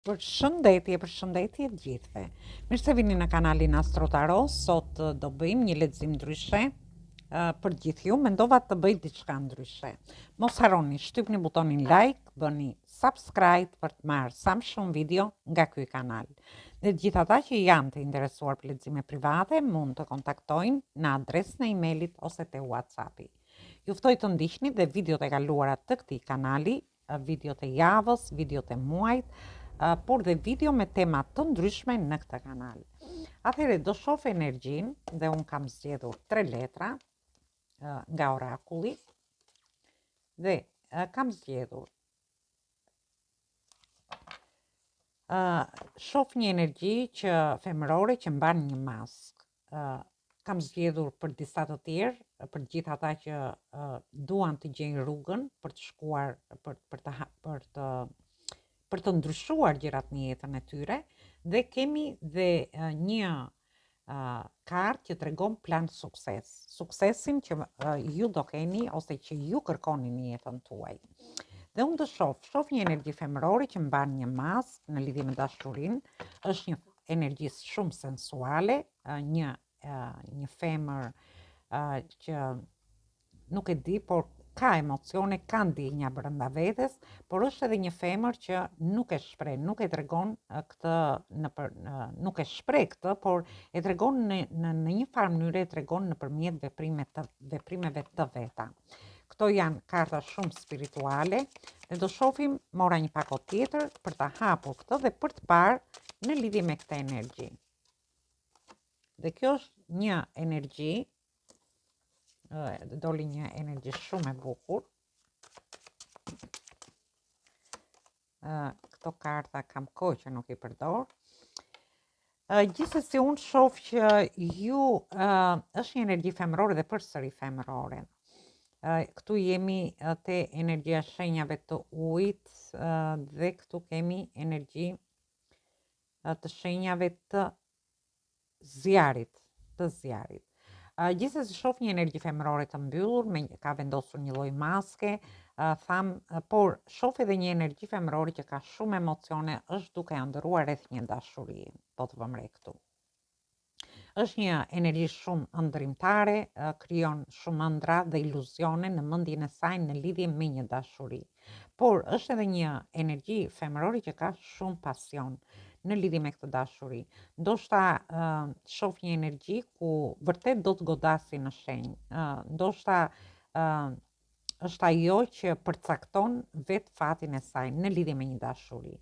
Përshëndetje të gjithëve. Mirë se vini në kanalin Astro Tarot. Sot do bëjmë një lexim ndryshe. Për gjithë ju, mendova të bëj diçka ndryshe. Mos harroni, shtypni butonin like, bëni subscribe për të marrë sa më shumë video nga ky kanal. Dhe gjithë ata që janë të interesuar për lexime private, mund të kontaktojnë në adresën e emailit ose te WhatsAppi. Ju ftoj të ndiqni dhe videot e kaluara të këtij kanali, videot e javës, videot e muajit, por dhe video me tema të ndryshme në këtë kanal. Atëherë do shoh energjin dhe unë kam zgjedhur 3 letra nga orakulli dhe kam zgjedhur shoh një energji që femërore që mban një mask. Kam zgjedhur për disa të tjerë, për gjithë ata që duan të gjejnë rrugën për të shkuar për të ndryshuar gjërat në jetën e tyre, dhe kemi dhe një kartë që tregon plan sukses. Suksesin që ju do keni ose që ju kërkoni në jetën tuaj. Dhe unë të shoh një energji femërore që mban një mask në lidhje me dashurinë. Është një energji shumë sensuale, një femër që nuk e di, por ka emocione, ka ndjenja brenda vetes, por është edhe një femër që nuk e shpreh, nuk e tregon këtë nuk e shpreh këtë, por e tregon në një farë mënyrë, e tregon nëpërmjet veprimeve të veta. Këto janë karta shumë spirituale dhe do shohim, mora një pakot tjetër për ta hapur këtë dhe për të parë në lidhje me këtë energji. Dhe kjo është një energji, doli një energji shumë e bukur. Këto karta kam kohë që nuk i përdor. Gjithsesi unë shoh që ju është një energji femërore dhe përsëri femërore. Këtu jemi te energjia shenjave të ujit dhe këtu kemi energji të shenjave të zjarit. Gjithsesi shoh një energji femërore të mbyllur, ka vendosur një lloj maske, por shoh edhe një energji femërore që ka shumë emocione, është duke ëndërruar rreth një dashurie, po të vëmë re këtu. Është një energji shumë ëndrrimtare, krijon shumë ëndra dhe iluzione në mendjen e saj në lidhje me një dashuri. Por është edhe një energji femërore që ka shumë pasion në lidhje me këtë dashuri. Ndoshta shoh një energji ku vërtet do të godasi në shenjë. Ndoshta është ajo që përcakton vetë fatin e saj në lidhje me një dashuri.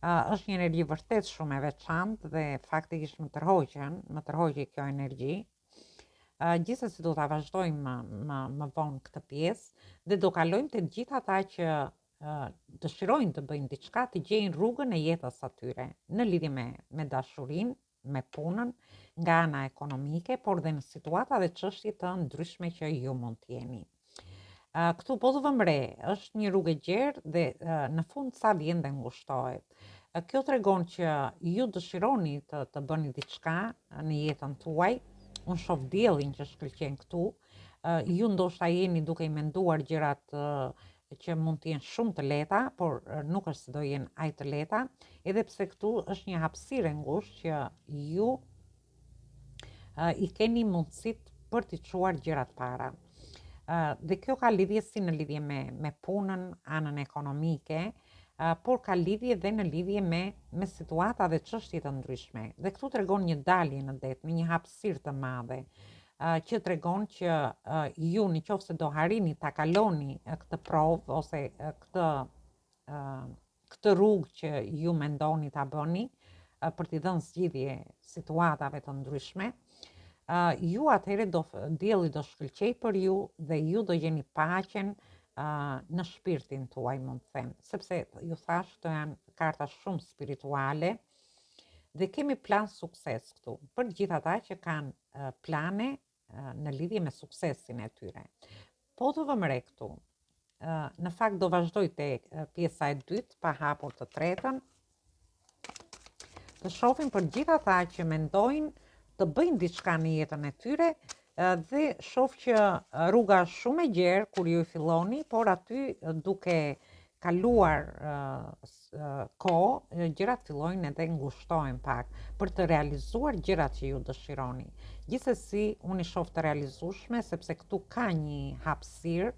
Është një energji vërtet shumë e veçantë dhe faktikisht më tërhoqi kjo energji. Gjithsesi do ta vazhdojmë më vonë këtë pjesë dhe do kalojmë te gjithë ata që dëshirojnë të bëjnë diçka, të gjejnë rrugën e jetës atyre në lidhje me dashurinë, me punën, nga ana ekonomike, por dhe në situata dhe çështje të ndryshme që ju mund të jeni. Këtu po të vëmë re, është një rrugë e gjerë dhe në fund sa vjen dhe ngushtohet. Kjo tregon që ju dëshironi të bëni diçka në jetën tuaj. Unë shoh diellin që shkëlqen këtu. Ju ndoshta jeni duke i menduar gjërat që mund të jenë shumë të lehta, por nuk është se do jenë aq të lehta, edhe pse këtu është një hapësirë e ngushtë që ju i keni mundësitë për të çuar gjërat para. Dhe kjo ka lidhje si në lidhje me punën, anën ekonomike, por ka lidhje dhe në lidhje me situata dhe çështje të ndryshme. Dhe këtu tregon një dalje në det, me një hapësirë të madhe, që tregon që ju në qoftë se do harrini ta kaloni këtë provë ose këtë rrugë që ju mendoni ta bëni për t'i dhënë zgjidhje situatave të ndryshme, ju atëherë dielli do shkëlqej për ju dhe ju do gjeni paqen në shpirtin tuaj, mund të them, sepse ju thash këto janë karta shumë spirituale dhe kemi plan sukses këtu për gjithë ata që kanë plane në lidhje me suksesin e tyre. Po të vëmë re këtu, në fakt do vazhdoj te pjesa e dytë pa hapur të tretën. Të shohim për gjithë ata që mendojnë të bëjnë diçka në jetën e tyre dhe shoh që rruga është shumë e gjerë kur ju filloni, por aty duke kaluar kohë, gjërat fillojnë edhe ngushtohen pak për të realizuar gjërat që ju dëshironi. Gjithsesi, unë i shoh të realizueshme sepse këtu ka një hapësirë,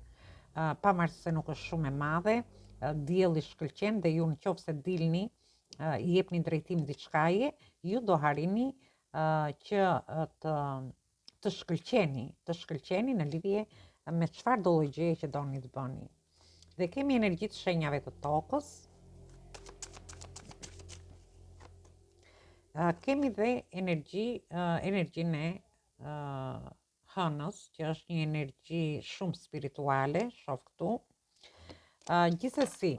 pavarësisht se nuk është shumë e madhe, dielli shkëlqen dhe ju nëse dilni i jepni drejtim diçkaje, ju do harini që të shkëlqeni në lidhje me çfarë do lloj gjëje që doni të bëni. Dhe kemi energjitë shenjave të tokës. Kemi dhe energjinë e hënës, që është një energji shumë spirituale, shoh këtu. Gjithsesi,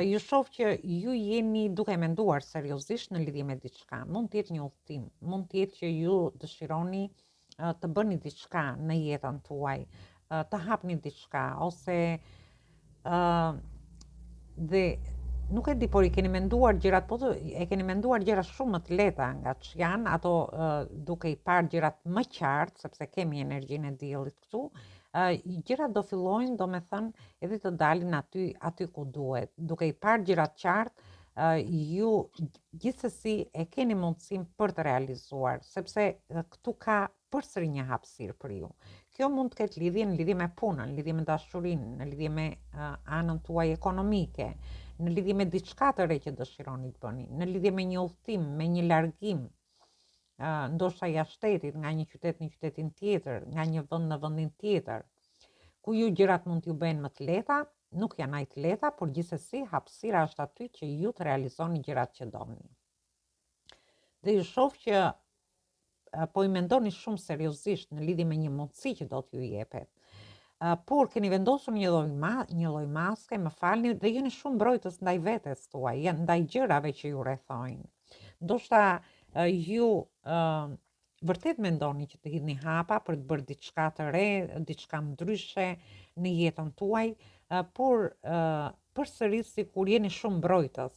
ju shoh që ju jeni duke menduar seriozisht në lidhje me diçka. Mund të jetë një udhtim, mund të jetë që ju dëshironi të bëni diçka në jetën tuaj, të hapni diçka ose dhe nuk e di, por i keni menduar gjërat, po e keni menduar gjëra shumë më të lehta nga që janë ato, duke i parë gjërat më qartë, sepse kemi energjinë e diellit këtu. Gjërat do fillojnë, domethënë, edhe të dalin aty ku duhet. Duke i parë gjërat qartë, ju gjithsesi e keni mundësinë për të realizuar, sepse këtu ka përsëri një hapësirë për ju. Kjo mund të ketë lidhje në lidhje me punën, në lidhje me dashurinë, në lidhje me anën tuaj ekonomike, në lidhje me diçka të re që dëshironi të bëni, në lidhje me një udhtim, me një largim, ndoshta jashtë shtetit, nga një qytet në qytetin tjetër, nga një vend në vendin tjetër, ku ju gjërat mund t'ju bëjnë më të lehta, nuk janë aq të lehta, por gjithsesi hapësira është aty që ju të realizoni gjërat që doni. Dhe ju shoh që po i mendoni shumë seriozisht në lidhje me një mundësi që do t'ju jepet. Por keni vendosur një lloj maske, më falni, dhe jeni shumë mbrojtës ndaj vetes tuaj, ndaj gjërave që ju rrethojnë. Ndoshta ju vërtet mendoni që të hidhni hapa për të bërë diçka të re, diçka ndryshe në jetën tuaj, por përsëri sikur jeni shumë mbrojtës,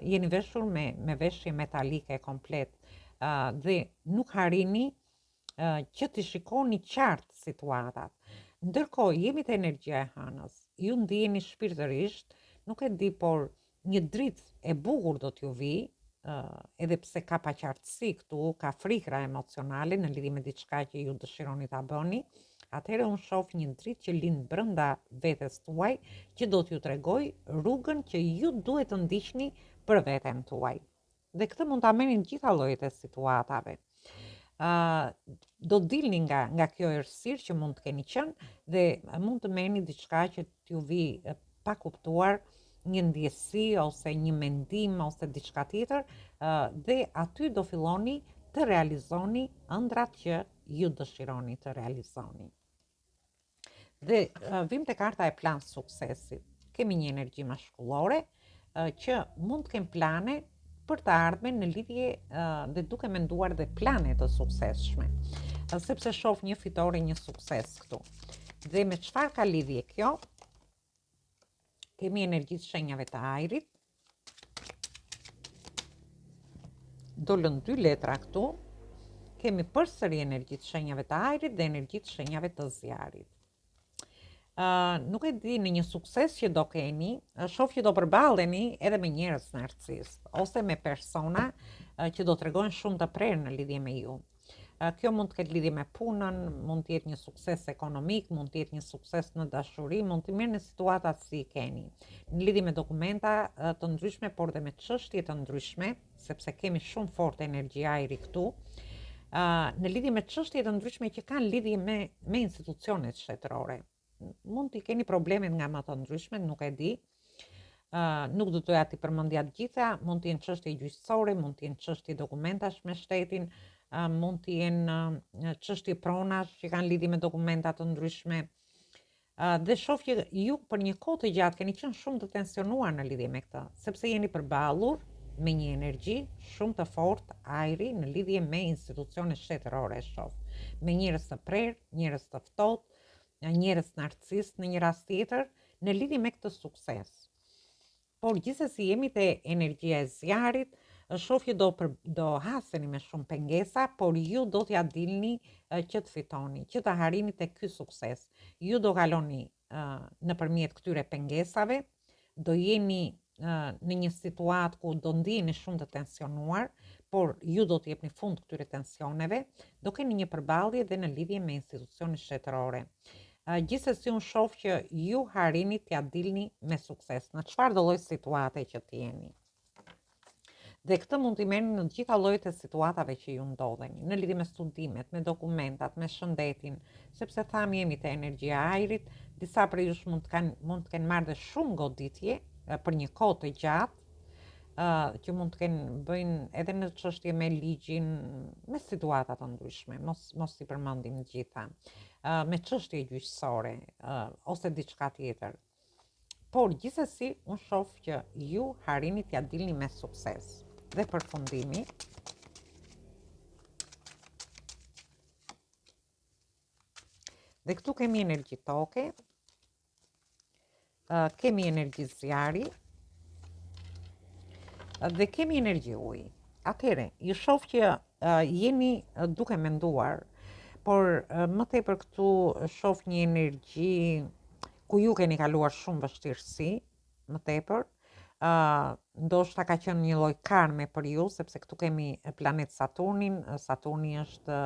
jeni veshur me veshje metalike komplet, dhe nuk harini që të shikoni qartë situatat. Ndërkohë, jemi të energjia e hënës, ju ndiheni shpirtërisht, nuk e di, por një dritë e bukur do t'ju vi, edhe pse ka paqartësi këtu, ka frikra emocionale në lidhje me diçka që ju dëshironi ta bëni, atëherë unë shoh një dritë që lind brenda vetes tuaj, që do t'ju tregoj rrugën që ju duhet të ndiqni për veten tuaj. Dhe këtë mund ta merrni në gjitha llojet e situatave. Do dilni nga kjo errësirë që mund të keni qenë dhe mund të merrni diçka që t'ju vi pa kuptuar, një ndjesi ose një mendim ose diçka tjetër, dhe aty do filloni të realizoni ëndrat që ju dëshironi të realizoni. Dhe vim te karta e plan suksesit. Kemi një energji mashkullore që mund të kemë plane për të ardhmen në lidhje dhe duke menduar dhe plane të suksesshme, sepse shoh një fitore, një sukses këtu. Dhe me çfarë ka lidhje kjo? Kemi energjitë shenjave të ajrit. Dolën 2 letra këtu. Kemi përsëri energjitë shenjave të ajrit dhe energjitë shenjave të zjarit. Nuk e di, në një sukses që do keni, shoh që do përballeni edhe me njerëz narcisist ose me persona që do tregojnë shumë të prerë në lidhje me ju. Kjo mund të ketë lidhje me punën, mund të jetë një sukses ekonomik, mund të jetë një sukses në dashuri, mund të mirë në situatat si keni. Në lidhje me dokumenta të ndryshme, por dhe me çështje të ndryshme, sepse kemi shumë fort energji ajri këtu. Në lidhje me çështje të ndryshme që kanë lidhje me institucionet shtetërore. Mund t'i keni problemet nga më të ndryshme, nuk e di. Nuk do doja t'i përmendja të gjitha, mund t'jenë çështje gjyqësore, mund t'jenë çështje dokumentash me shtetin, mund t'jenë çështje pronash që kanë lidhje me dokumenta të ndryshme. Dhe shoh që ju për një kohë të gjatë keni qenë shumë të tensionuar në lidhje me këtë, sepse jeni përballur me një energji shumë të fortë ajri në lidhje me institucione shtetërore, shoh. Me njerëz të prerë, njerëz të ftohtë, njerëz narcisist në një rast tjetër, në lidhje me këtë sukses. Por gjithsesi jemi te energjia e zjarit, shoh që do haseni me shumë pengesa, por ju do t'ja dilni që të fitoni, që të arrini te ky sukses. Ju do kaloni nëpërmjet këtyre pengesave do jeni në një situatë ku do ndiheni shumë të tensionuar, por ju do të jepni fund këtyre tensioneve, do keni një përballje dhe në lidhje me institucionet shtetërore. Gjithsesi unë shoh që ju harini t'ja dilni me sukses në çfarë do lloj situate që të jeni. Dhe këtë mund t'i merrni në të gjitha llojet e situatave që ju ndodheni, në lidhje me studimet, me dokumentat, me shëndetin, sepse thamë jemi te energjia e ajrit, disa prej jush mund të kenë marrë dhe shumë goditje për një kohë të gjatë, që mund të kenë bëjnë edhe në çështje me ligjin, me situata të ndryshme, mos i përmendim të gjitha, me çështje gjyqësore ose diçka tjetër. Por gjithsesi unë shoh që ju harini t'ja dilni me sukses. Dhe përfundimi, dhe këtu kemi energji toke, kemi energji zjarri, dhe kemi energji ujë. Atëherë, ju shoh që jeni duke menduar, por më tepër këtu shoh një energji ku ju keni kaluar shumë vështirësi, më tepër. Ndoshta ka qenë një lloj karme për ju, sepse këtu kemi planet Saturnin. Saturni është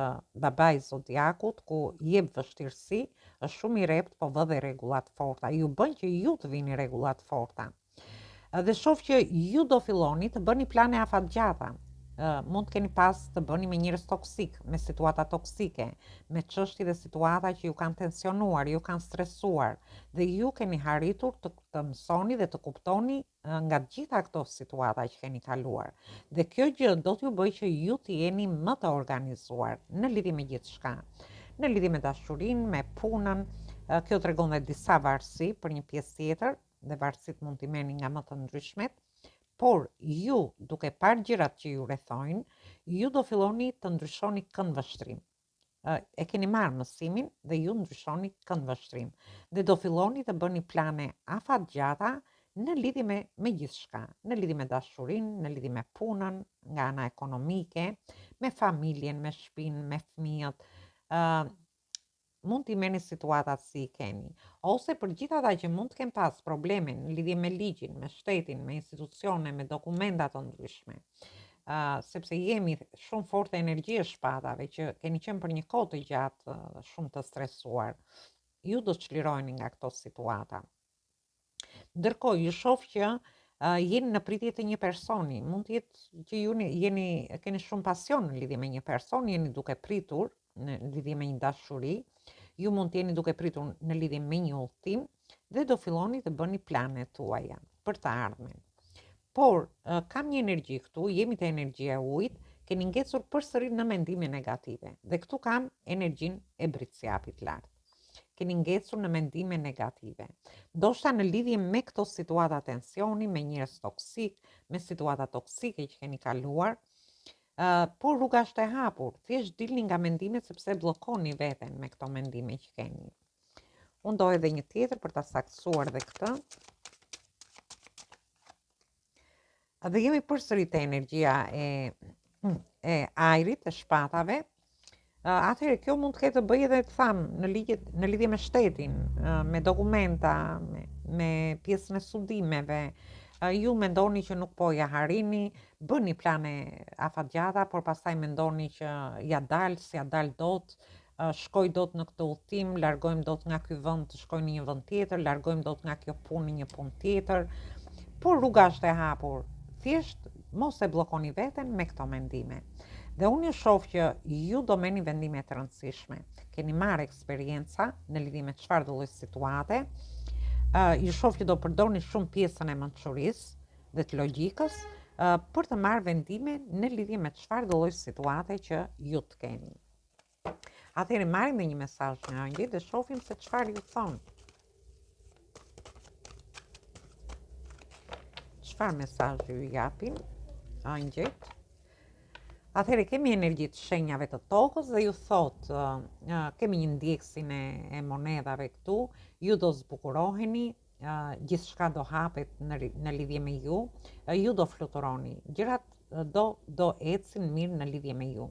babai i zodiakut, ku jep vështirësi, është shumë i rrept, po vë dhe rregulla të forta. Ju bën që ju të vini rregulla të forta. Dhe shoh që ju do filloni të bëni plane afatgjata. Mund të keni pas të bëni me njerëz toksik, me situata toksike, me çështje dhe situata që ju kanë tensionuar, ju kanë stresuar, dhe ju keni arritur të mësoni dhe të kuptoni nga gjitha këto situata që keni kaluar. Dhe kjo gjë do t'ju bëjë që ju të jeni më të organizuar në lidhje me gjithçka. Në lidhje me dashurinë, me punën, kjo tregon dhe disa varësi për një pjesë tjetër, dhe varësit mund t'i merrni nga më të ndryshmet. Por ju, duke parë gjërat që ju rrethojnë, ju do filloni të ndryshoni këndvështrim. E keni marrë mësimin dhe ju ndryshoni këndvështrim. Dhe do filloni të bëni plane afatgjata në lidhje me gjithçka, në lidhje me dashurinë, në lidhje me punën, nga ana ekonomike, me familjen, me shtëpinë, me fëmijët. Mund t'i merrni situatat si i keni, ose për gjithë ata që mund të kenë pas probleme në lidhje me ligjin, me shtetin, me institucione, me dokumenta të ndryshme. Sepse jemi shumë forte energji e shpatave që keni qenë për një kohë të gjatë shumë të stresuar. Ju do të çliroheni nga këto situata. Ndërkohë ju shoh që jeni në pritje të një personi, mund të jetë që ju keni shumë pasion në lidhje me një person, jeni duke pritur në lidhje me një dashuri, ju mund të jeni duke pritur në lidhje me një udhtim dhe do filloni të bëni planet tuaja për të ardhmen. Por kam një energji këtu, jemi te energjia e ujit, keni ngecur përsëri në mendime negative. Dhe këtu kam energjinë e britsjapit lart. Keni ngecur në mendime negative. Ndoshta në lidhje me këto situata tensioni, me njerëz toksik, me situata toksike që keni kaluar, por rruga është e hapur, thjesht dilni nga mendimet sepse bllokoni veten me këto mendime që keni. Unë do edhe një tjetër për ta saktësuar dhe këtë. Dhe jemi përsëri te energjia e ajrit, e shpatave. Atëherë kjo mund të ketë të bëjë edhe të thamë në lidhje me shtetin, me dokumenta, me pjesën e studimeve. Ju mendoni që nuk po ja harini, bëni plane afatgjata, por pastaj mendoni që ja dal, si ja dal dot, shkoj dot në këtë udhtim, largojmë dot nga ky vend të shkoj në një vend tjetër, largojmë dot nga kjo punë në një punë tjetër. Por rruga është e hapur. Thjesht mos e bllokoni veten me këto mendime. Dhe unë ju shoh që ju do merrni vendime të rëndësishme. Keni marrë eksperjenca në lidhje me çfarë do lloj situate. Ju shoh që do përdorni shumë pjesën e mençurisë dhe të logjikës për të marrë vendime në lidhje me çfarë do lloj situate që ju të keni. Atëherë marrim një mesazh nga angjëjt dhe shohim se çfarë ju thon. Çfarë mesazhi ju japin angjëjt? Atëherë kemi energji të shenjave të tokës dhe ju thot, kemi një ndjeksin e monedhave këtu, ju do zbukuroheni, gjithçka do hapet në lidhje me ju do fluturoni, gjërat do ecin mirë në lidhje me ju.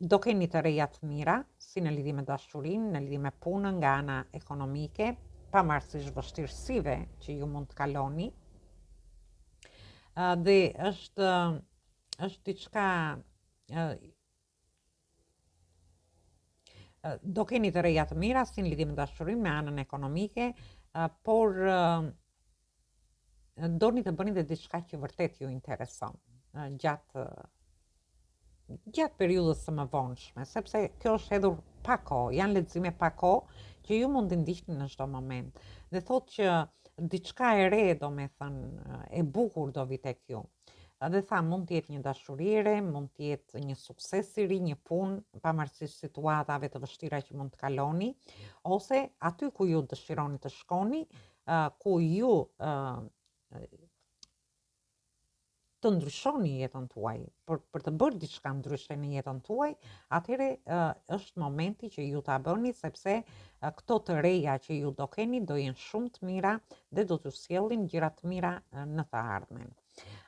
Do keni të reja të mira, si në lidhje me dashurinë, në lidhje me punën nga ana ekonomike, pavarësisht vështirësive që ju mund të kaloni. Dhe është diçka do keni të reja të mira si në lidhje me dashurinë, me anën ekonomike, por doni të bëni dhe diçka që vërtet ju intereson gjatë periudhës së mëvonshme, sepse kjo është hedhur pa kohë, janë lexime pa kohë që ju mund të ndiqni në çdo moment. Dhe thotë që diçka e re, domethënë e bukur do vi tek ju. Dhe tha, mund të jetë një dashuri e re, mund të jetë një sukses i ri, një punë, pavarësisht situatave të vështira që mund të kaloni, ose aty ku ju dëshironi të shkoni, ku ju të ndryshoni jetën tuaj, për të bërë diçka ndryshe në jetën tuaj, atëherë është momenti që ju ta bëni, sepse këto të reja që ju do keni do jenë shumë të mira dhe do t'ju sjellin gjëra të mira në të ardhmen.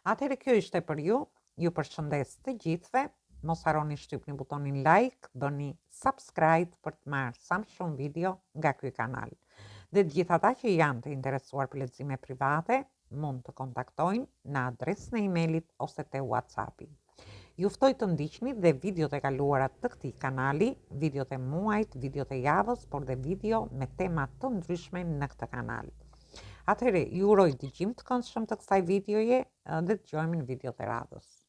Atëherë kjo ishte për ju përshëndes të gjithëve, mos harroni shtypni butonin like, bëni subscribe për të marrë sa më shumë video nga ky kanal. Dhe të gjithë ata që janë të interesuar për lexime private, mund të kontaktojnë në adresën e emailit ose te WhatsAppi. Ju ftoj të ndiqni dhe videot e kaluara të këtij kanali, videot e muajit, videot e javës, por dhe video me tema të ndryshme në këtë kanal. Atëherë, ju uroj dëgjim të këndshëm të kësaj videoje dhe dëgjojmë në videot e radhës.